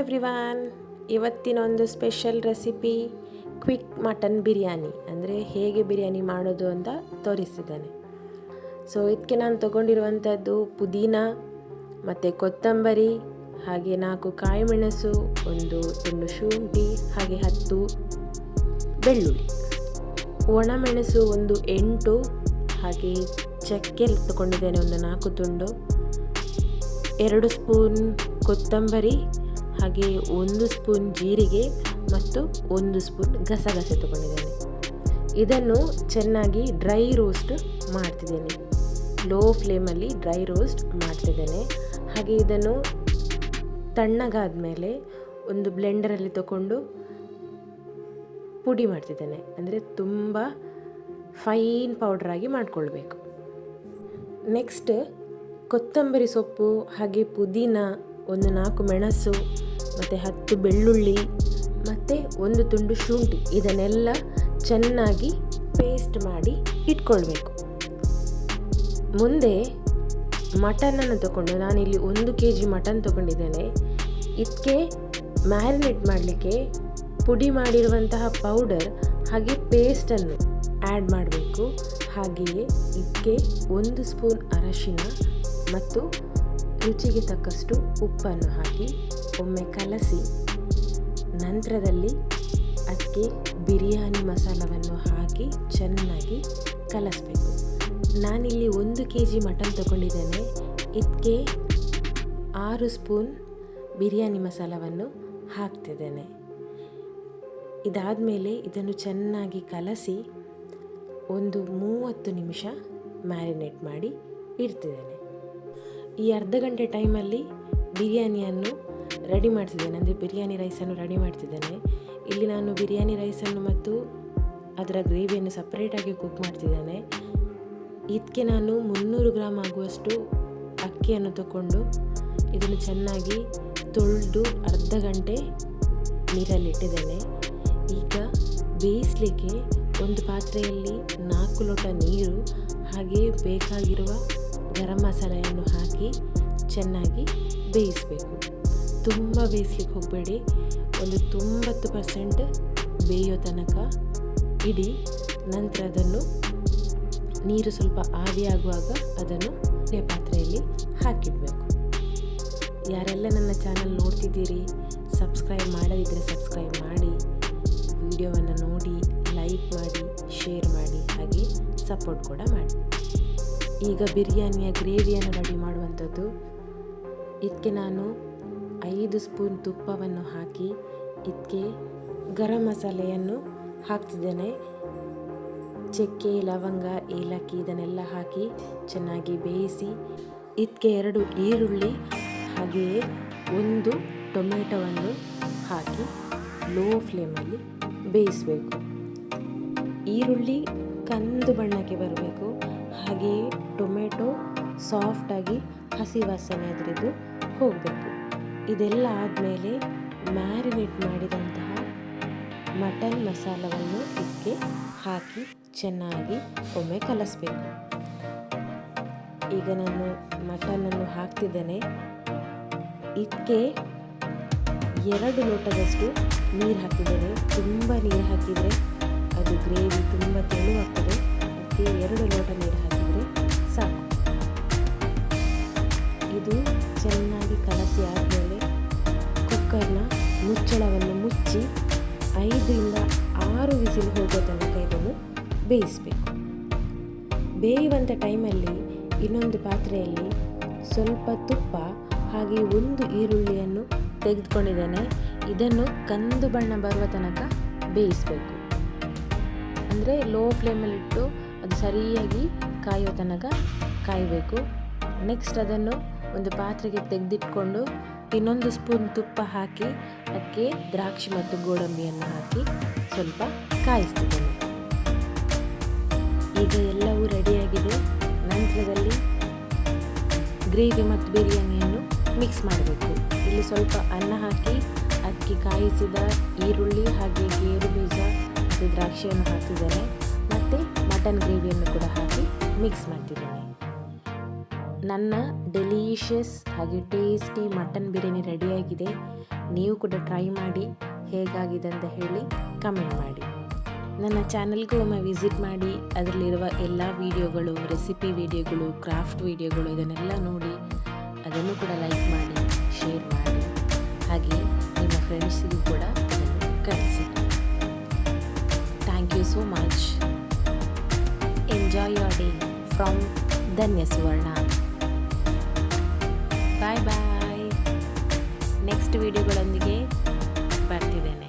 Everyone, ಇವತ್ತಿನ ಒಂದು special recipe quick mutton biryani, ಅಂದರೆ ಹೇಗೆ ಬಿರಿಯಾನಿ ಮಾಡೋದು ಅಂತ ತೋರಿಸ್ತಿದ್ದೇನೆ. ಸೊ ಇದಕ್ಕೆ ನಾನು ತೊಗೊಂಡಿರುವಂಥದ್ದು ಪುದೀನ ಮತ್ತು ಕೊತ್ತಂಬರಿ, ಹಾಗೆ 4 ಕಾಯಿ ಮೆಣಸು, ಒಂದು ತುಂಡು ಶುಂಠಿ, ಹಾಗೆ 10 ಬೆಳ್ಳುಳ್ಳಿ, ಒಣಮೆಣಸು ಒಂದು 8, ಹಾಗೆ ಚಕ್ಕೆ ತಗೊಂಡಿದ್ದೇನೆ ಒಂದು 4 ತುಂಡು, 2 ಸ್ಪೂನ್ ಕೊತ್ತಂಬರಿ, ಹಾಗೆ 1 ಸ್ಪೂನ್ ಜೀರಿಗೆ ಮತ್ತು 1 ಸ್ಪೂನ್ ಗಸಗಸೆ ತಗೊಂಡಿದ್ದೇನೆ. ಇದನ್ನು ಚೆನ್ನಾಗಿ ಡ್ರೈ ರೋಸ್ಟ್ ಮಾಡ್ತಿದ್ದೇನೆ. ಲೋ ಫ್ಲೇಮಲ್ಲಿ ಡ್ರೈ ರೋಸ್ಟ್ ಮಾಡ್ತಿದ್ದೇನೆ. ಹಾಗೆ ಇದನ್ನು ತಣ್ಣಗಾದ ಮೇಲೆ ಒಂದು ಬ್ಲೆಂಡರಲ್ಲಿ ತಗೊಂಡು ಪುಡಿ ಮಾಡ್ತಿದ್ದೇನೆ. ಅಂದರೆ ತುಂಬ ಫೈನ್ ಪೌಡ್ರಾಗಿ ಮಾಡಿಕೊಳ್ಬೇಕು. ನೆಕ್ಸ್ಟ್ ಕೊತ್ತಂಬರಿ ಸೊಪ್ಪು, ಹಾಗೆ ಪುದೀನ, ಒಂದು 4 ಮೆಣಸು ಮತ್ತು 10 ಬೆಳ್ಳುಳ್ಳಿ ಮತ್ತು 1 ತುಂಡು ಶುಂಠಿ, ಇದನ್ನೆಲ್ಲ ಚೆನ್ನಾಗಿ ಪೇಸ್ಟ್ ಮಾಡಿ ಇಟ್ಕೊಳ್ಬೇಕು. ಮುಂದೆ ಮಟನನ್ನು ತಗೊಂಡು, ನಾನಿಲ್ಲಿ 1 kg ಮಟನ್ ತಗೊಂಡಿದ್ದೇನೆ. ಇದಕ್ಕೆ ಮ್ಯಾರಿನೇಟ್ ಮಾಡಲಿಕ್ಕೆ ಪುಡಿ ಮಾಡಿರುವಂತಹ ಪೌಡರ್ ಹಾಗೆ ಪೇಸ್ಟನ್ನು ಆ್ಯಡ್ ಮಾಡಬೇಕು. ಹಾಗೆಯೇ ಇದಕ್ಕೆ 1 ಸ್ಪೂನ್ ಅರಶಿನ ಮತ್ತು ರುಚಿಗೆ ತಕ್ಕಷ್ಟು ಉಪ್ಪನ್ನು ಹಾಕಿ ಒಮ್ಮೆ ಕಲಸಿ, ನಂತರದಲ್ಲಿ ಅದಕ್ಕೆ ಬಿರಿಯಾನಿ ಮಸಾಲವನ್ನು ಹಾಕಿ ಚೆನ್ನಾಗಿ ಕಲಸಬೇಕು. ನಾನಿಲ್ಲಿ 1 kg ಮಟನ್ ತಗೊಂಡಿದ್ದೇನೆ. ಇದಕ್ಕೆ 6 ಸ್ಪೂನ್ ಬಿರಿಯಾನಿ ಮಸಾಲವನ್ನು ಹಾಕ್ತಿದ್ದೇನೆ. ಇದಾದಮೇಲೆ ಇದನ್ನು ಚೆನ್ನಾಗಿ ಕಲಸಿ ಒಂದು 30 ನಿಮಿಷ ಮ್ಯಾರಿನೇಟ್ ಮಾಡಿ ಇಡ್ತಿದ್ದೇನೆ. ಈ ಅರ್ಧ ಗಂಟೆ ಟೈಮಲ್ಲಿ ಬಿರಿಯಾನಿಯನ್ನು ರೆಡಿ ಮಾಡ್ತಿದ್ದೇನೆ, ಅಂದರೆ ಬಿರಿಯಾನಿ ರೈಸನ್ನು ರೆಡಿ ಮಾಡ್ತಿದ್ದೇನೆ. ಇಲ್ಲಿ ನಾನು ಬಿರಿಯಾನಿ ರೈಸನ್ನು ಮತ್ತು ಅದರ ಗ್ರೇವಿಯನ್ನು ಸಪ್ರೇಟಾಗಿ ಕುಕ್ ಮಾಡ್ತಿದ್ದೇನೆ. ಇದಕ್ಕೆ ನಾನು 300 ಗ್ರಾಮ್ ಆಗುವಷ್ಟು ಅಕ್ಕಿಯನ್ನು ತಗೊಂಡು ಇದನ್ನು ಚೆನ್ನಾಗಿ ತೊಳೆದು ಅರ್ಧ ಗಂಟೆ ನೀರಲ್ಲಿಟ್ಟಿದ್ದೇನೆ. ಈಗ ಬೇಯಿಸಲಿಕ್ಕೆ ಒಂದು ಪಾತ್ರೆಯಲ್ಲಿ 4 ಲೋಟ ನೀರು ಹಾಗೆ ಬೇಕಾಗಿರುವ ಗರಂ ಮಸಾಲೆಯನ್ನು ಹಾಕಿ ಚೆನ್ನಾಗಿ ಬೇಯಿಸಬೇಕು. ತುಂಬ ಬೇಯಿಸ್ಲಿಕ್ಕೆ ಹೋಗಬೇಡಿ, ಒಂದು 90% ಬೇಯೋ ತನಕ ಇಡಿ. ನಂತರ ಅದನ್ನು ನೀರು ಸ್ವಲ್ಪ ಆವಿಯಾಗುವಾಗ ಅದನ್ನು ಪಾತ್ರೆಯಲ್ಲಿ ಹಾಕಿಡಬೇಕು. ಯಾರೆಲ್ಲ ನನ್ನ ಚಾನಲ್ ನೋಡ್ತಿದ್ದೀರಿ, ಸಬ್ಸ್ಕ್ರೈಬ್ ಮಾಡದಿದ್ದರೆ ಸಬ್ಸ್ಕ್ರೈಬ್ ಮಾಡಿ, ವಿಡಿಯೋವನ್ನು ನೋಡಿ ಲೈಕ್ ಮಾಡಿ, ಶೇರ್ ಮಾಡಿ, ಹಾಗೆ ಸಪೋರ್ಟ್ ಕೂಡ ಮಾಡಿ. ಈಗ ಬಿರಿಯಾನಿಯ ಗ್ರೇವಿಯನ್ನು ರೆಡಿ ಮಾಡುವಂಥದ್ದು. ಇದಕ್ಕೆ ನಾನು 5 ಸ್ಪೂನ್ ತುಪ್ಪವನ್ನು ಹಾಕಿ ಇದಕ್ಕೆ ಗರಂ ಮಸಾಲೆಯನ್ನು ಹಾಕ್ತಿದ್ದೇನೆ. ಚಕ್ಕೆ, ಲವಂಗ, ಏಲಕ್ಕಿ ಇದನ್ನೆಲ್ಲ ಹಾಕಿ ಚೆನ್ನಾಗಿ ಬೇಯಿಸಿ ಇದಕ್ಕೆ 2 ಈರುಳ್ಳಿ ಹಾಗೆಯೇ 1 ಟೊಮೆಟೊವನ್ನು ಹಾಕಿ ಲೋ ಫ್ಲೇಮಲ್ಲಿ ಬೇಯಿಸಬೇಕು. ಈರುಳ್ಳಿ ಕಂದು ಬಣ್ಣಕ್ಕೆ ಬರಬೇಕು, ಹಾಗೆಯೇ ಟೊಮೆಟೊ ಸಾಫ್ಟಾಗಿ ಹಸಿ ವಾಸನೆ ಅದರದ್ದು ಹೋಗಬೇಕು. ಇದೆಲ್ಲ ಆದಮೇಲೆ ಮ್ಯಾರಿನೇಟ್ ಮಾಡಿದಂತಹ ಮಟನ್ ಮಸಾಲವನ್ನು ಇದಕ್ಕೆ ಹಾಕಿ ಚೆನ್ನಾಗಿ ಒಮ್ಮೆ ಕಲಸಬೇಕು. ಈಗ ನಾನು ಮಟನನ್ನು ಹಾಕ್ತಿದ್ದೇನೆ. ಇದಕ್ಕೆ 2 ಲೋಟದಷ್ಟು ನೀರು ಹಾಕಿದ್ದೇನೆ. ತುಂಬ ನೀರು ಹಾಕಿದರೆ ಅದು ಗ್ರೇವಿ ತುಂಬ ತೆಳುವಾಗ್ತದೆ. ಅದಕ್ಕೆ 2 ಲೋಟ ನೀರು ಹಾಕಿದರೆ ಸಾಕು. ಇದು ಚೆನ್ನಾಗಿ ಕಲಸಿ ಆದಮೇಲೆ ಕುಕ್ಕರ್ನ ಮುಚ್ಚಳವನ್ನು ಮುಚ್ಚಿ 5 ಇಂದ 6 ವಿಸಿಲ್ ಹೋಗೋ ತನಕ ಇದನ್ನು ಬೇಯಿಸಬೇಕು. ಬೇಯುವಂಥ ಟೈಮಲ್ಲಿ ಇನ್ನೊಂದು ಪಾತ್ರೆಯಲ್ಲಿ ಸ್ವಲ್ಪ ತುಪ್ಪ ಹಾಗೆ 1 ಈರುಳ್ಳಿಯನ್ನು ತೆಗೆದುಕೊಂಡಿದ್ದೇನೆ. ಇದನ್ನು ಕಂದು ಬಣ್ಣ ಬರುವ ತನಕ ಬೇಯಿಸಬೇಕು. ಅಂದರೆ ಲೋ ಫ್ಲೇಮಲ್ಲಿಟ್ಟು ಅದು ಸರಿಯಾಗಿ ಕಾಯೋ ತನಕ ಕಾಯಬೇಕು. ನೆಕ್ಸ್ಟ್ ಅದನ್ನು ಒಂದು ಪಾತ್ರೆಗೆ ತೆಗೆದಿಟ್ಕೊಂಡು ಇನ್ನೊಂದು ಸ್ಪೂನ್ ತುಪ್ಪ ಹಾಕಿ ಅದಕ್ಕೆ ದ್ರಾಕ್ಷಿ ಮತ್ತು ಗೋಡಂಬಿಯನ್ನು ಹಾಕಿ ಸ್ವಲ್ಪ ಕಾಯಿಸ್ತಿದ್ದೇನೆ. ಈಗ ಎಲ್ಲವೂ ರೆಡಿಯಾಗಿದೆ. ನಂತರದಲ್ಲಿ ಗ್ರೇವಿ ಮತ್ತು ಬಿರಿಯಾನಿಯನ್ನು ಮಿಕ್ಸ್ ಮಾಡಬೇಕು. ಇಲ್ಲಿ ಸ್ವಲ್ಪ ಅನ್ನ ಹಾಕಿ ಅದಕ್ಕೆ ಕಾಯಿಸಿದ ಈರುಳ್ಳಿ ಹಾಗೆ ಗೇರು ಬೀಜ ಮತ್ತು ದ್ರಾಕ್ಷಿಯನ್ನು ಹಾಕಿದ್ದೇನೆ. ಮತ್ತು ಮಟನ್ ಗ್ರೇವಿಯನ್ನು ಕೂಡ ಹಾಕಿ ಮಿಕ್ಸ್ ಮಾಡ್ತಿದ್ದೇನೆ. ನನ್ನ ಡೆಲಿಷಿಯಸ್ ಹಾಗೆ ಟೇಸ್ಟಿ ಮಟನ್ ಬಿರಿಯಾನಿ ರೆಡಿಯಾಗಿದೆ. ನೀವು ಕೂಡ ಟ್ರೈ ಮಾಡಿ, ಹೇಗಾಗಿದೆ ಅಂತ ಹೇಳಿ ಕಮೆಂಟ್ ಮಾಡಿ. ನನ್ನ ಚಾನಲ್ಗೂ ಒಮ್ಮೆ ವಿಸಿಟ್ ಮಾಡಿ, ಅದರಲ್ಲಿರುವ ಎಲ್ಲ ವಿಡಿಯೋಗಳು, ರೆಸಿಪಿ ವಿಡಿಯೋಗಳು, ಕ್ರಾಫ್ಟ್ ವಿಡಿಯೋಗಳು ಇದನ್ನೆಲ್ಲ ನೋಡಿ ಅದನ್ನು ಕೂಡ ಲೈಕ್ ಮಾಡಿ, ಶೇರ್ ಮಾಡಿ, ಹಾಗೆ ನಿಮ್ಮ ಫ್ರೆಂಡ್ಸಿಗೂ ಕೂಡ ಅದನ್ನು ಕಳಿಸಿ. Thank you so much. Enjoy your day from Dhanya Suvarna. Bye bye. Next ವಿಡಿಯೋಗಳೊಂದಿಗೆ ಬರ್ತಿದ್ದೇನೆ.